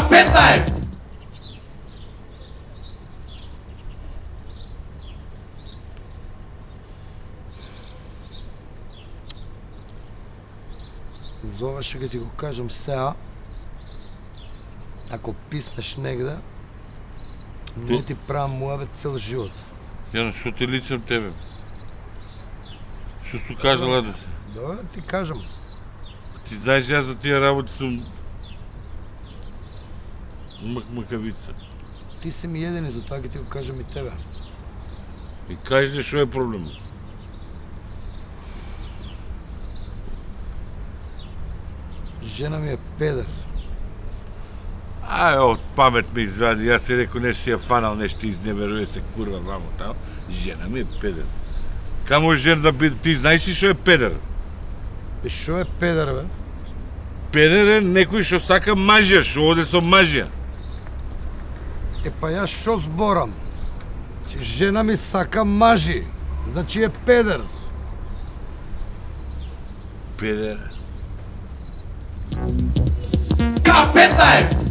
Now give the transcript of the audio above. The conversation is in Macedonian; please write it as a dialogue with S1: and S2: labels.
S1: K15!
S2: Зовеш ќе ти го кажам сега. Ако писнеш негде, не ти правам муабет цел живот.
S3: Јано, што ти личам тебе? Што су кажала да се?
S2: Да, ти кажам.
S3: Ти знаеш јас за тие работи сум макавица.
S2: Ти си ми едини, затоа ќе ти го кажам и тебе.
S3: И кажи што е проблемот.
S2: Жена ми е педер.
S3: Ај, од памет ме извади, јас си рекол нешто си ја фанал, нешто изневеруе се курва вамо тамо. Жена ми е педер. Камо жена да биде, ти знаеш ли што е педер?
S2: И шо е педер, бе?
S3: Педер е некој што сака мажја, што оде со мажја.
S2: Е па јас шо зборам? Че жена ми сака мажи. Значи е педер.
S3: Педер.
S1: K15!